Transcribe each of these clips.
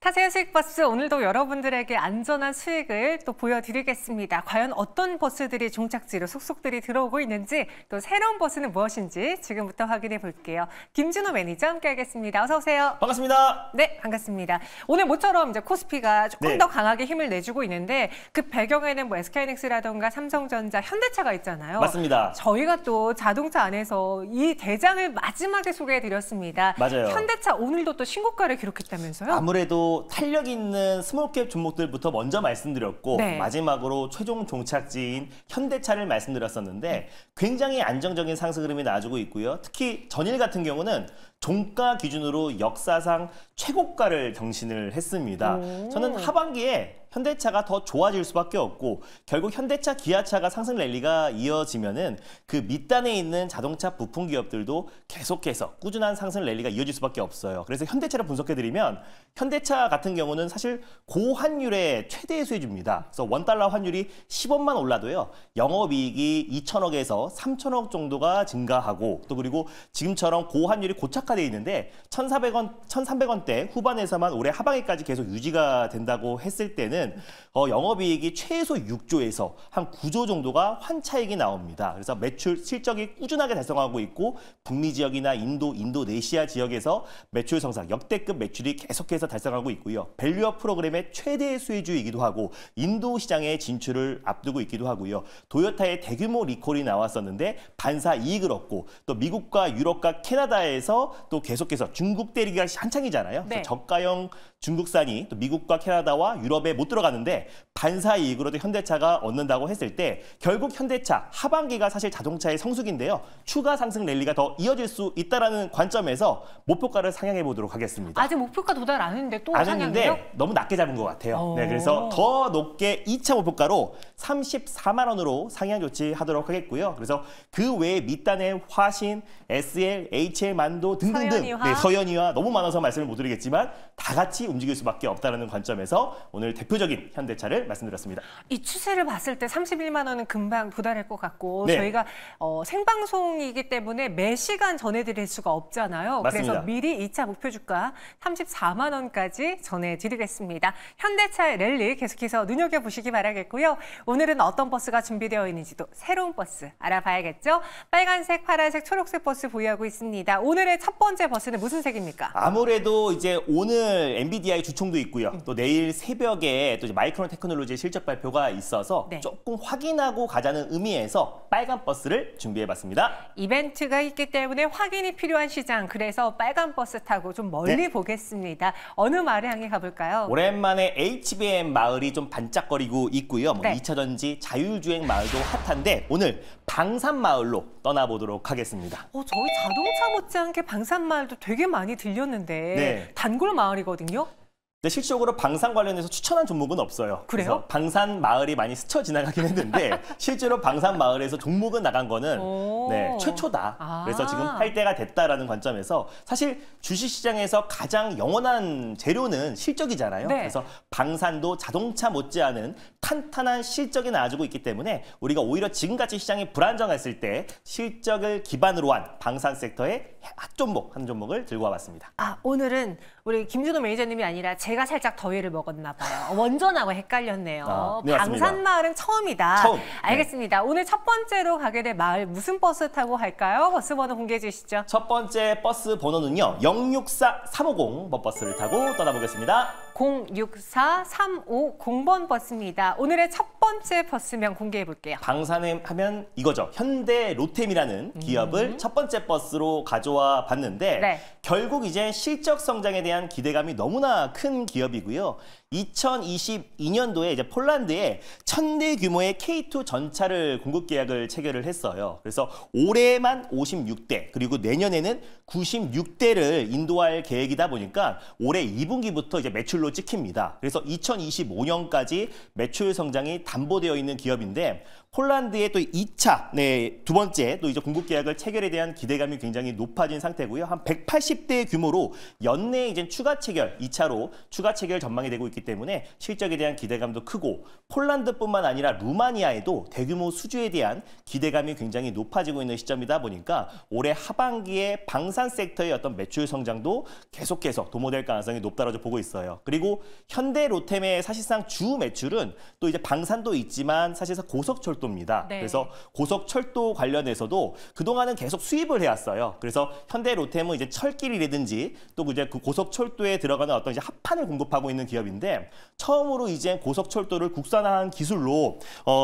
타세의 수익버스, 오늘도 여러분들에게 안전한 수익을 또 보여드리겠습니다. 과연 어떤 버스들이 종착지로 속속들이 들어오고 있는지, 또 새로운 버스는 무엇인지 지금부터 확인해 볼게요. 김준호 매니저 함께하겠습니다. 어서 오세요. 반갑습니다. 네, 반갑습니다. 오늘 모처럼 이제 코스피가 조금 더 강하게 힘을 내주고 있는데 그 배경에는 뭐 SK하이닉스라던가 삼성전자, 현대차가 있잖아요. 맞습니다. 저희가 또 자동차 안에서 이 대장을 마지막에 소개해드렸습니다. 맞아요. 현대차 오늘도 또 신고가를 기록했다면서요? 아무래도 탄력 있는 스몰캡 종목들부터 먼저 말씀드렸고 네. 마지막으로 최종 종착지인 현대차를 말씀드렸었는데 굉장히 안정적인 상승 흐름이 나와주고 있고요. 특히 전일 같은 경우는 종가 기준으로 역사상 최고가를 경신을 했습니다. 저는 하반기에 현대차가 더 좋아질 수밖에 없고 결국 현대차, 기아차가 상승 랠리가 이어지면은 그 밑단에 있는 자동차 부품 기업들도 계속해서 꾸준한 상승 랠리가 이어질 수밖에 없어요. 그래서 현대차를 분석해드리면 현대차 같은 경우는 사실 고환율의 최대 수혜주입니다. 그래서 원달러 환율이 10원만 올라도요. 영업이익이 2천억에서 3천억 정도가 증가하고 또 그리고 지금처럼 고환율이 고착화되어 있는데 1,400원, 1,300원대 후반에서만 올해 하반기까지 계속 유지가 된다고 했을 때는 영업이익이 최소 6조에서 한 9조 정도가 환차익이 나옵니다. 그래서 매출 실적이 꾸준하게 달성하고 있고 북미 지역이나 인도, 인도네시아 지역에서 매출 성장, 역대급 매출이 계속해서 달성하고 있고요. 밸류업 프로그램의 최대 수혜주이기도 하고 인도 시장에 진출을 앞두고 있기도 하고요. 도요타의 대규모 리콜이 나왔었는데 반사 이익을 얻고 또 미국과 유럽과 캐나다에서 또 계속해서 중국 때리기가 한창이잖아요. 네. 그래서 저가형 중국산이 또 미국과 캐나다와 유럽에 못 들어가는데 반사 이익으로도 현대차가 얻는다고 했을 때 결국 현대차 하반기가 사실 자동차의 성수기인데요. 추가 상승 랠리가 더 이어질 수 있다는 관점에서 목표가를 상향해 보도록 하겠습니다. 아직 목표가 도달 안 했는데 또 안 상향해요? 했는데 너무 낮게 잡은 것 같아요. 네, 그래서 더 높게 2차 목표가로 34만 원으로 상향 조치하도록 하겠고요. 그래서 그 외에 밑단에 화신, SL, HL, 만도 등등등 서현이화. 서현이와 너무 많아서 말씀을 못 드리겠지만 다 같이 움직일 수밖에 없다는 관점에서 오늘 대표적인 현대차를 말씀드렸습니다. 이 추세를 봤을 때 31만 원은 금방 도달할 것 같고 네. 저희가 생방송이기 때문에 매 시간 전해드릴 수가 없잖아요. 맞습니다. 그래서 미리 2차 목표 주가 34만 원까지 전해드리겠습니다. 현대차의 랠리 계속해서 눈여겨보시기 바라겠고요. 오늘은 어떤 버스가 준비되어 있는지도 새로운 버스 알아봐야겠죠? 빨간색, 파란색, 초록색 버스 보유하고 있습니다. 오늘의 첫 번째 버스는 무슨 색입니까? 아무래도 이제 오늘 엔비디아의 주총도 있고요. 또 내일 새벽에 또 이제 마이크론 테크놀로지의 실적 발표가 있어서 네. 조금 확인하고 가자는 의미에서 빨간 버스를 준비해봤습니다. 이벤트가 있기 때문에 확인이 필요한 시장, 그래서 빨간 버스 타고 좀 멀리 네. 보겠습니다. 어느 마을을 향해 가볼까요? 오랜만에 HBM 마을이 좀 반짝거리고 있고요. 뭐 네. 2차전지 자율주행 마을도 핫한데 오늘 방산 마을로 떠나보도록 하겠습니다. 저희 자동차 못지않게 방산마을도 되게 많이 들렸는데 네. 단골 마을이거든요. 근데 실질적으로 방산 관련해서 추천한 종목은 없어요. 그래요? 그래서 방산 마을이 많이 스쳐 지나가긴 했는데 실제로 방산 마을에서 종목은 나간 거는 네, 최초다. 그래서 지금 할 때가 됐다라는 관점에서 사실 주식시장에서 가장 영원한 재료는 실적이잖아요. 네. 그래서 방산도 자동차 못지않은 탄탄한 실적이 나와주고 있기 때문에 우리가 오히려 지금같이 시장이 불안정했을 때 실적을 기반으로 한 방산 섹터의 핫종목 한 종목을 들고 와봤습니다. 오늘은 우리 김준호 매니저님이 아니라 제가 살짝 더위를 먹었나 봐요. 원전하고 헷갈렸네요. 네, 맞습니다. 방산마을은 처음이다. 처음. 알겠습니다. 오늘 첫 번째로 가게 될 마을 무슨 버스 타고 갈까요? 버스 번호 공개해 주시죠. 첫 번째 버스 번호는요. 064350번 버스를 타고 떠나보겠습니다. 064350번 버스입니다. 오늘의 첫 번째 버스명 공개해 볼게요. 방산에 하면 이거죠. 현대 로템이라는 기업을 첫 번째 버스로 가져와 봤는데 네. 결국 이제 실적 성장에 대한 기대감이 너무나 큰 기업이고요. 2022년도에 이제 폴란드에 1000대 규모의 K2 전차를 공급 계약을 체결을 했어요. 그래서 올해만 56대 그리고 내년에는 96대를 인도할 계획이다 보니까 올해 2분기부터 이제 매출로 찍힙니다. 그래서 2025년까지 매출 성장이 담보되어 있는 기업인데 폴란드의 또 2차, 두 번째 또 이제 공급 계약을 체결에 대한 기대감이 굉장히 높아진 상태고요. 한 180대 규모로 연내에 이제 추가 체결, 2차로 추가 체결 전망이 되고 있기 때문에 실적에 대한 기대감도 크고 폴란드뿐만 아니라 루마니아에도 대규모 수주에 대한 기대감이 굉장히 높아지고 있는 시점이다 보니까 올해 하반기에 방산 섹터의 어떤 매출 성장도 계속해서 도모될 가능성이 높다고 보고 있어요. 그리고 현대로템의 사실상 주 매출은 또 이제 방산도 있지만 사실상 고속철도입니다. 네. 그래서 고속철도 관련해서도 그동안은 계속 수입을 해왔어요. 그래서 현대로템은 이제 철길이라든지 또 이제 그 고속철도에 들어가는 어떤 이제 합판을 공급하고 있는 기업인데 처음으로 이제 고속철도를 국산화한 기술로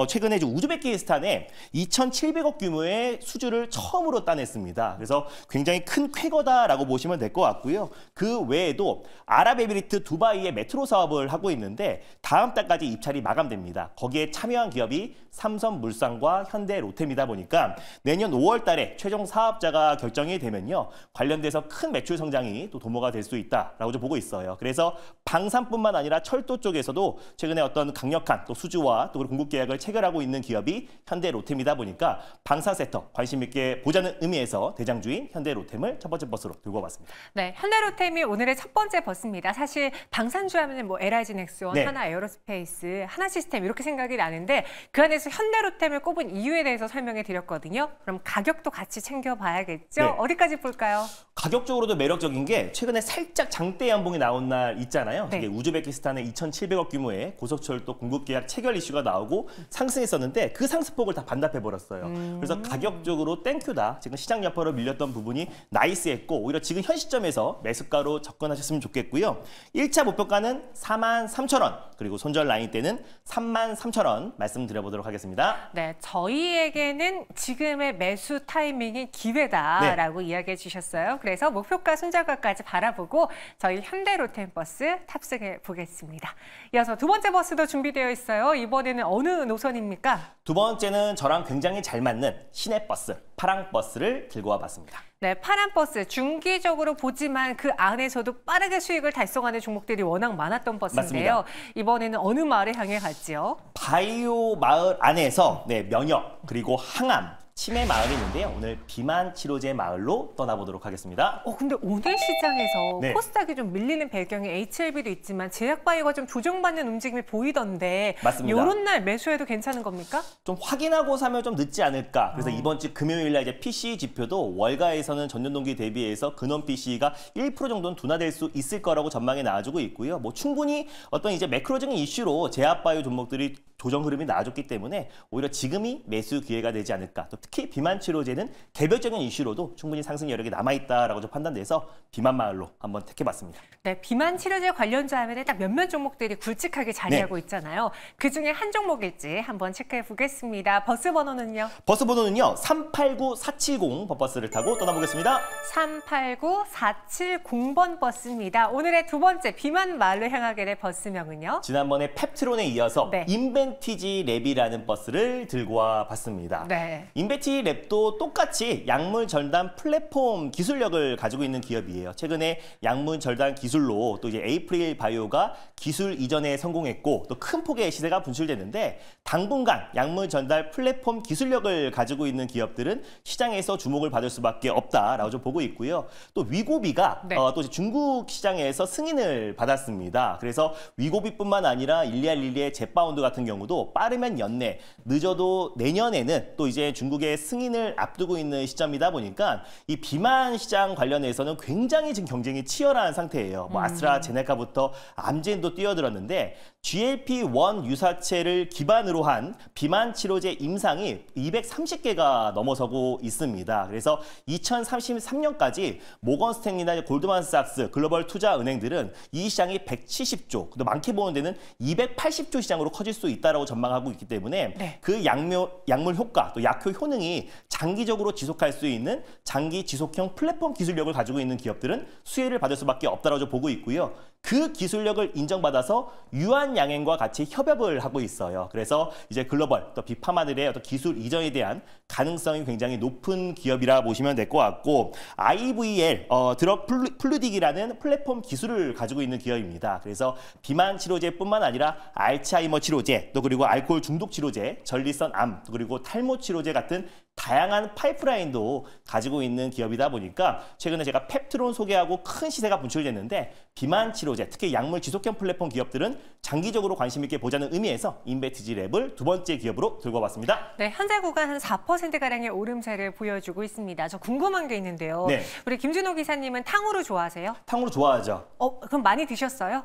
최근에 이제 우즈베키스탄에 2,700억 규모의 수주를 처음으로 따냈습니다. 그래서 굉장히 큰 쾌거다라고 보시면 될 것 같고요. 그 외에도 아랍에미리트 두바이의 메트로 사업을 하고 있는데 다음 달까지 입찰이 마감됩니다. 거기에 참여한 기업이 삼성물산과 현대로템이다 보니까 내년 5월 달에 최종 사업자가 결정이 되면요. 관련돼서 큰 매출 성장이 또 도모가 될 수 있다라고 좀 보고 있어요. 그래서 방산뿐만 아니라 철도 쪽에서도 최근에 어떤 강력한 또 수주와 또 공급 계약을 체결하고 있는 기업이 현대로템이다 보니까 방산 섹터 관심 있게 보자는 의미에서 대장주인 현대로템을 첫 번째 버스로 들고 와봤습니다. 네, 현대로템이 오늘의 첫 번째 버스입니다. 사실 방산주 하면 뭐 LIG넥스원, 네. 하나에어로스페이스, 하나시스템 이렇게 생각이 나는데 그 안에서 현대로템을 꼽은 이유에 대해서 설명해 드렸거든요. 그럼 가격도 같이 챙겨봐야겠죠? 네. 어디까지 볼까요? 가격적으로도 매력적인 게 최근에 살짝 장대 연봉이 나온 날 있잖아요. 네. 이게 우즈베키스탄의 2,700억 규모의 고속철도 공급 계약 체결 이슈가 나오고 상승했었는데 그 상승폭을 다 반납해버렸어요. 그래서 가격적으로 땡큐다. 지금 시장 여파로 밀렸던 부분이 나이스했고 오히려 지금 현 시점에서 매수가로 접근하셨으면 좋겠고요. 1차 목표가는 43,000원 그리고 손절 라인 때는 33,000원 말씀드려보도록 하겠습니다. 네, 저희에게는 지금의 매수 타이밍이 기회다라고 이야기해 주셨어요. 그래서 목표가 손절가까지 바라보고 저희 현대로템 버스 탑승해 보겠습니다. 이어서 두 번째 버스도 준비되어 있어요. 이번에는 어느 노선입니까? 두 번째는 저랑 굉장히 잘 맞는 시내버스, 파랑버스를 들고 와봤습니다. 네, 파란 버스 중기적으로 보지만 그 안에서도 빠르게 수익을 달성하는 종목들이 워낙 많았던 버스인데요. 맞습니다. 이번에는 어느 마을에 향해 갈지요? 바이오 마을 안에서 면역 그리고 항암, 치매 마을이 있는데요. 오늘 비만 치료제 마을로 떠나보도록 하겠습니다. 근데 오늘 시장에서 네. 코스닥이 좀 밀리는 배경에 HLB도 있지만 제약바이오가 좀 조정받는 움직임이 보이던데 맞습니다. 이런 날 매수해도 괜찮은 겁니까? 좀 확인하고 사면 좀 늦지 않을까. 그래서 이번 주 금요일 날 이제 PCE 지표도 월가에서는 전년 동기 대비해서 근원 PCE가 1% 정도는 둔화될 수 있을 거라고 전망이 나와주고 있고요. 뭐 충분히 어떤 이제 매크로적인 이슈로 제약바이오 종목들이 조정 흐름이 나와줬기 때문에 오히려 지금이 매수 기회가 되지 않을까. 또 특히 비만 치료제는 개별적인 이슈로도 충분히 상승 여력이 남아있다라고 좀 판단돼서 비만 마을로 한번 택해봤습니다. 네, 비만 치료제 관련주 하면 딱 몇몇 종목들이 굵직하게 자리하고 있잖아요. 그중에 한 종목일지 한번 체크해 보겠습니다. 버스 번호는요? 버스 번호는요. 389470 버스를 타고 떠나보겠습니다. 389470번 버스입니다. 오늘의 두 번째 비만 마을로 향하게 될 버스명은요? 지난번에 펩트론에 이어서 네. 인벤티지 랩이라는 버스를 들고 와봤습니다. 네. 인벤티지 랩도 똑같이 약물 절단 플랫폼 기술력을 가지고 있는 기업이에요. 최근에 약물 절단 기술로 또 이제 에이프릴 바이오가 기술 이전에 성공했고 또 큰 폭의 시세가 분출됐는데 당분간 약물 전달 플랫폼 기술력을 가지고 있는 기업들은 시장에서 주목을 받을 수밖에 없다라고 좀 보고 있고요. 또 위고비가 네. 또 중국 시장에서 승인을 받았습니다. 그래서 위고비뿐만 아니라 일리알릴리의 젯바운드 같은 경우도 빠르면 연내, 늦어도 내년에는 또 이제 중국의 승인을 앞두고 있는 시점이다 보니까 이 비만 시장 관련해서는 굉장히 지금 경쟁이 치열한 상태예요. 뭐 아스트라제네카부터 암젠도 뛰어들었는데 GLP-1 유사체를 기반으로 한 비만 치료제 임상이 230개가 넘어서고 있습니다. 그래서 2033년까지 모건 스탠리나 골드만삭스 글로벌 투자 은행들은 이 시장이 170조, 또 많게 보는 데는 280조 시장으로 커질 수 있다라고 전망하고 있기 때문에 네. 그 약물 효과, 또 약효 효능이 장기적으로 지속할 수 있는 장기 지속형 플랫폼 기술력을 가지고 있는 기업들은 수혜를 받을 수밖에 없다라고 보고 있고요. 그 그 기술력을 인정받아서 유한양행과 같이 협업을 하고 있어요. 그래서 이제 글로벌 또 빅파마들의 어떤 기술 이전에 대한 가능성이 굉장히 높은 기업이라 보시면 될 것 같고 IVL 드럭 플루딕이라는 플랫폼 기술을 가지고 있는 기업입니다. 그래서 비만 치료제뿐만 아니라 알츠하이머 치료제, 또 그리고 알코올 중독 치료제, 전립선 암, 또 그리고 탈모 치료제 같은 다양한 파이프라인도 가지고 있는 기업이다 보니까 최근에 제가 펩트론 소개하고 큰 시세가 분출됐는데 비만 치료제, 특히 약물 지속형 플랫폼 기업들은 장기적으로 관심 있게 보자는 의미에서 인베티지랩을 두 번째 기업으로 들고 와봤습니다. 네, 현재 구간 한 4%가량의 오름세를 보여주고 있습니다. 저 궁금한 게 있는데요. 네. 우리 김준호 기사님은 탕후루 좋아하세요? 탕후루 좋아하죠? 그럼 많이 드셨어요?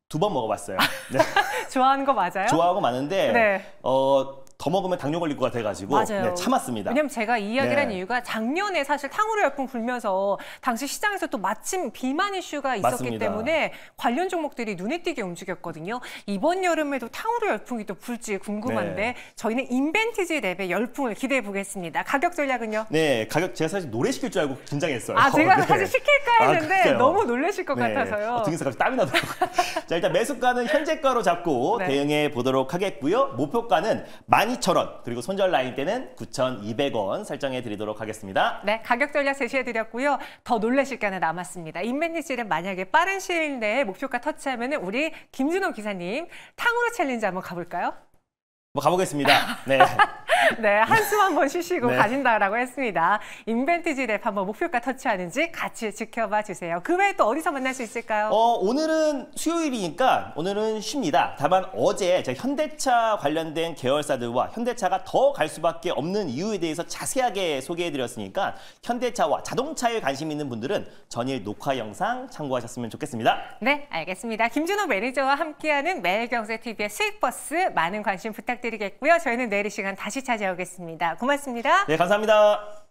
2번 먹어봤어요. 네. 좋아하는 거 맞아요? 좋아하고 많은데 네. 더 먹으면 당뇨 걸릴 것 같아가지고 맞아요. 네, 참았습니다. 왜냐면 제가 이 이야기를 한 네. 이유가 작년에 사실 탕후루 열풍 불면서 당시 시장에서 또 마침 비만 이슈가 있었기 맞습니다. 때문에 관련 종목들이 눈에 띄게 움직였거든요. 이번 여름에도 탕후루 열풍이 또 불지 궁금한데 네. 저희는 인벤티지 랩의 열풍을 기대해 보겠습니다. 가격 전략은요? 네, 가격 제가 사실 노래 시킬 줄 알고 긴장했어요. 제가 네. 사실 시킬까 했는데 그래요? 너무 놀라실 것 네. 같아서요. 등에서 갑자기 땀이 나더라고요. 자, 일단 매수가는 현재가로 잡고 네. 대응해 보도록 하겠고요. 목표가는 12,000원, 그리고 손절 라인 때는 9,200원 설정해 드리도록 하겠습니다. 네, 가격 전략 제시해 드렸고요. 더 놀라실 게 하나 남았습니다. 인벤티지는 만약에 빠른 시일 내에 목표가 터치하면 우리 김준호 기사님 탕후루 챌린지 한번 가볼까요? 뭐 가보겠습니다. 네. 네, 한숨 한번 쉬시고 네. 가신다라고 했습니다. 인벤티지 랩 한번 목표가 터치하는지 같이 지켜봐 주세요. 그 외에 또 어디서 만날 수 있을까요? 오늘은 수요일이니까 오늘은 쉽니다. 다만 어제 제가 현대차 관련된 계열사들과 현대차가 더 갈 수밖에 없는 이유에 대해서 자세하게 소개해드렸으니까 현대차와 자동차에 관심 있는 분들은 전일 녹화 영상 참고하셨으면 좋겠습니다. 네, 알겠습니다. 김준호 매니저와 함께하는 매일경제TV의 수익버스 많은 관심 부탁드리겠고요. 저희는 내일 이 시간 다시 찾아오겠습니다. 고맙습니다. 네, 감사합니다.